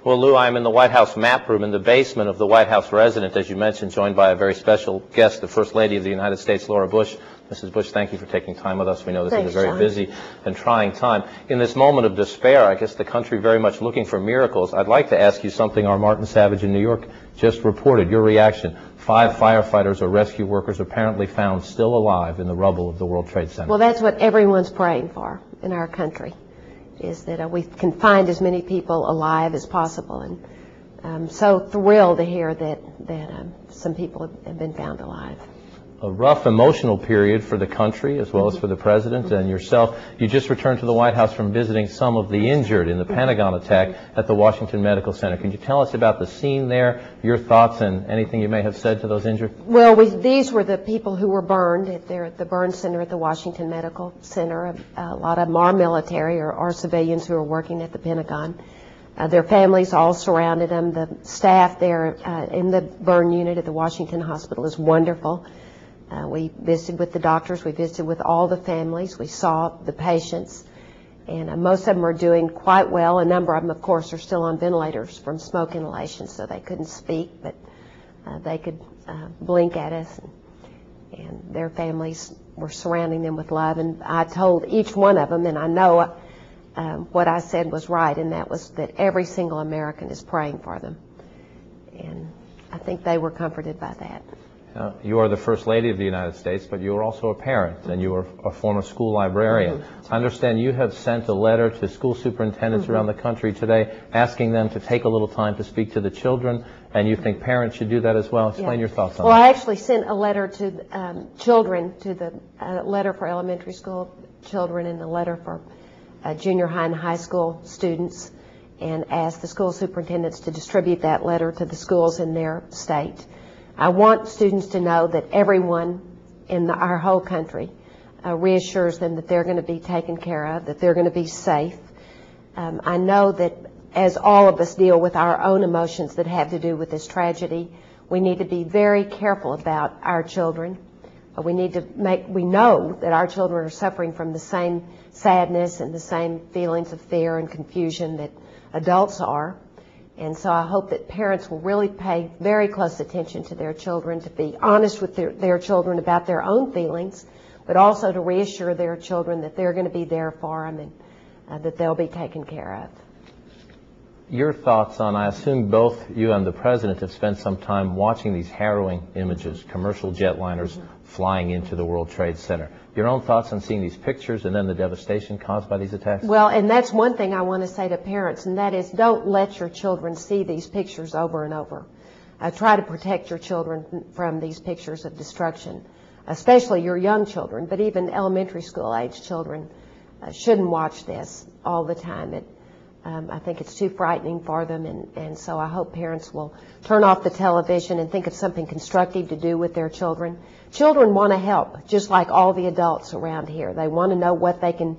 Well, Lou, I'm in the White House map room in the basement of the White House residence, as you mentioned, joined by a very special guest, the First Lady of the United States, Laura Bush. Mrs. Bush, thank you for taking time with us. We know this is a very busy and trying time. In this moment of despair, I guess the country very much looking for miracles, I'd like to ask you something our Martin Savage in New York just reported. Your reaction. 5 firefighters or rescue workers apparently found still alive in the rubble of the World Trade Center. Well, that's what everyone's praying for in our country, is that we can find as many people alive as possible. And I'm so thrilled to hear that some people have been found alive. A rough emotional period for the country as well as for the President and yourself. You just returned to the White House from visiting some of the injured in the Pentagon attack at the Washington Medical Center. Can you tell us about the scene there, your thoughts, and anything you may have said to those injured? Well, these were the people who were burned at the burn center at the Washington Medical Center. A lot of them are military or civilians who are working at the Pentagon. Their families all surrounded them. The staff there in the burn unit at the Washington Hospital is wonderful. We visited with the doctors. We visited with all the families. We saw the patients. And most of them are doing quite well. A number of them, of course, are still on ventilators from smoke inhalation, so they couldn't speak, but they could blink at us. And their families were surrounding them with love. And I told each one of them, and I know what I said was right, and that was that every single American is praying for them. And I think they were comforted by that. You are the First Lady of the United States, but you are also a parent, and you are a former school librarian. I understand you have sent a letter to school superintendents around the country today asking them to take a little time to speak to the children, and you think parents should do that as well. Explain your thoughts on that. Well, I actually sent a letter to children, to the letter for elementary school children and a letter for junior high and high school students, and asked the school superintendents to distribute that letter to the schools in their state. I want students to know that everyone in our whole country reassures them that they're going to be taken care of, that they're going to be safe. I know that as all of us deal with our own emotions that have to do with this tragedy, we need to be very careful about our children. We know that our children are suffering from the same sadness and the same feelings of fear and confusion that adults are. And so I hope that parents will really pay very close attention to their children, to be honest with their children about their own feelings, but also to reassure their children that they're going to be there for them and that they'll be taken care of. Your thoughts on, I assume both you and the President have spent some time watching these harrowing images, commercial jetliners flying into the World Trade Center. Your own thoughts on seeing these pictures and then the devastation caused by these attacks? Well, and that's one thing I want to say to parents, and that is don't let your children see these pictures over and over. Try to protect your children from these pictures of destruction, especially your young children, but even elementary school age children shouldn't watch this all the time. I think it's too frightening for them, and so I hope parents will turn off the television and think of something constructive to do with their children. Children want to help, just like all the adults around here. They want to know what they can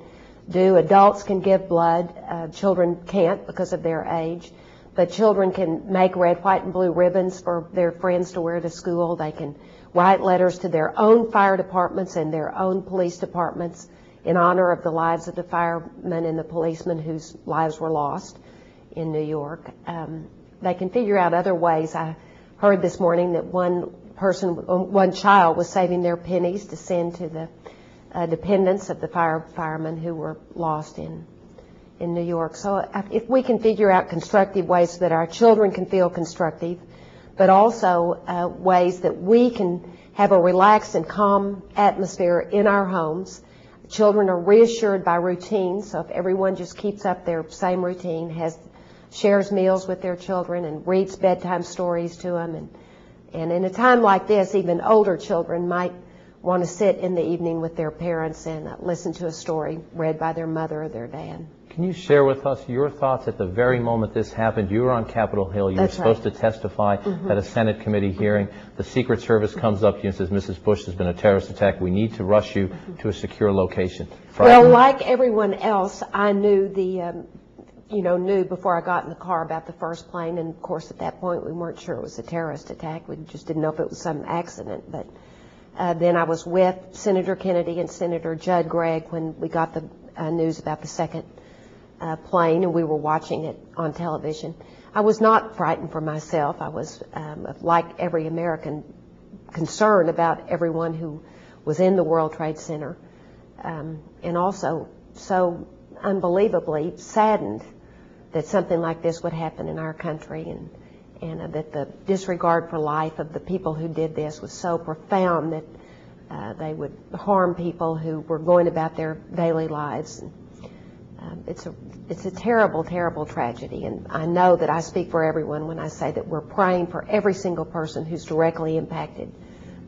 do. Adults can give blood. Children can't because of their age. But children can make red, white, and blue ribbons for their friends to wear to school. They can write letters to their own fire departments and their own police departments in honor of the lives of the firemen and the policemen whose lives were lost in New York. They can figure out other ways. I heard this morning that one child was saving their pennies to send to the dependents of the firemen who were lost in New York. So if we can figure out constructive ways so that our children can feel constructive, but also ways that we can have a relaxed and calm atmosphere in our homes. Children are reassured by routine, so if everyone just keeps up their same routine, shares meals with their children and reads bedtime stories to them, and in a time like this, even older children might want to sit in the evening with their parents and listen to a story read by their mother or their dad. Can you share with us your thoughts at the very moment this happened? You were on Capitol Hill. You were supposed to testify at a Senate committee hearing. The Secret Service comes up to you and says, Mrs. Bush, there's been a terrorist attack. We need to rush you to a secure location. Well, like everyone else, I knew knew before I got in the car about the first plane. And, of course, at that point, we weren't sure it was a terrorist attack. We just didn't know if it was some accident. But then I was with Senator Kennedy and Senator Judd Gregg when we got the news about the second plane, and we were watching it on television. I was not frightened for myself. I was, like every American, concerned about everyone who was in the World Trade Center, and also so unbelievably saddened that something like this would happen in our country, and that the disregard for life of the people who did this was so profound that they would harm people who were going about their daily lives. It's a terrible, terrible tragedy, and I know that I speak for everyone when I say that we're praying for every single person who's directly impacted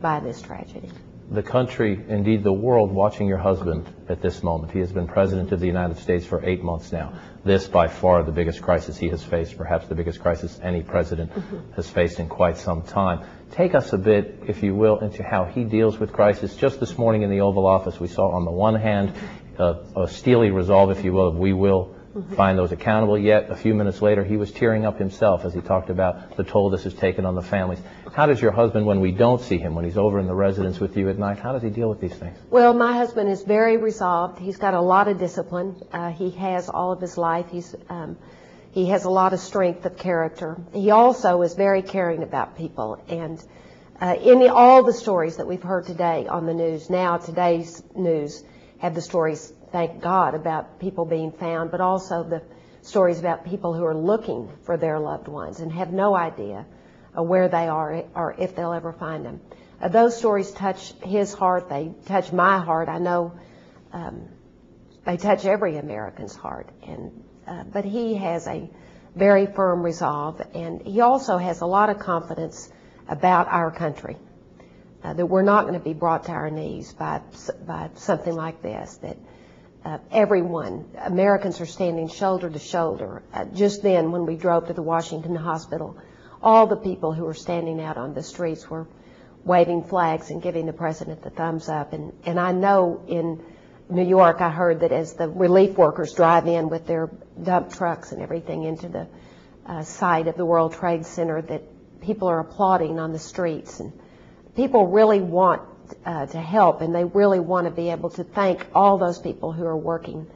by this tragedy. The country, indeed the world, watching your husband at this moment. He has been President of the United States for 8 months now. This, by far, the biggest crisis he has faced, perhaps the biggest crisis any president has faced in quite some time. Take us a bit, if you will, into how he deals with crisis. Just this morning in the Oval Office, we saw on the one hand a steely resolve, if you will, of we will find those accountable, yet a few minutes later he was tearing up himself as he talked about the toll this has taken on the families. How does your husband, when we don't see him, when he's over in the residence with you at night, how does he deal with these things? Well, my husband is very resolved. He's got a lot of discipline. He has all of his life. He has a lot of strength of character. He also is very caring about people. And in all the stories that we've heard today on the news, now today's news have the stories, thank God, about people being found, but also the stories about people who are looking for their loved ones and have no idea where they are or if they'll ever find them. Those stories touch his heart. They touch my heart. I know they touch every American's heart. But he has a very firm resolve, and he also has a lot of confidence about our country. That we're not going to be brought to our knees by something like this, that everyone, Americans are standing shoulder to shoulder. Just then, when we drove to the Washington hospital, all the people who were standing out on the streets were waving flags and giving the president the thumbs up. And I know in New York, I heard that as the relief workers drive in with their dump trucks and everything into the site of the World Trade Center, that people are applauding on the streets. And people really want to help, and they really want to be able to thank all those people who are working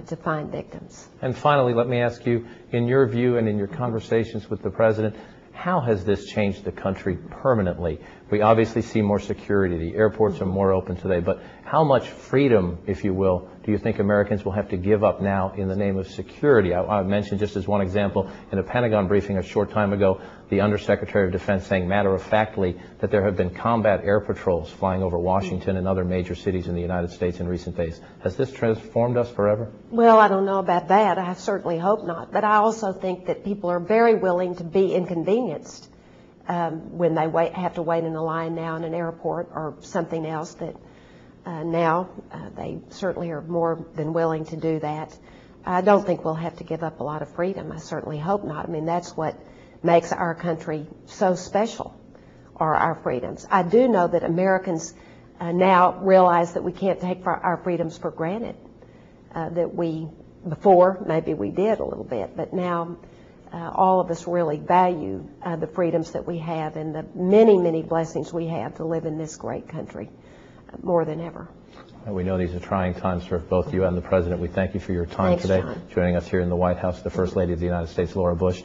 to find victims. And finally, let me ask you, in your view and in your conversations with the president, how has this changed the country permanently? We obviously see more security. The airports are more open today. But how much freedom, if you will, do you think Americans will have to give up now in the name of security? I mentioned just as one example, in a Pentagon briefing a short time ago, the Undersecretary of Defense saying matter-of-factly that there have been combat air patrols flying over Washington and other major cities in the United States in recent days. Has this transformed us forever? Well, I don't know about that. I certainly hope not. But I also think that people are very willing to be inconvenienced when they have to wait in a line now in an airport or something else, that now they certainly are more than willing to do that. I don't think we'll have to give up a lot of freedom. I certainly hope not. I mean, that's what makes our country so special, are our freedoms. I do know that Americans now realize that we can't take our freedoms for granted, that before maybe we did a little bit, but now all of us really value the freedoms that we have and the many, many blessings we have to live in this great country more than ever. And we know these are trying times for both you and the President. We thank you for your time today, John. joining us here in the White House, the First Lady of the United States, Laura Bush.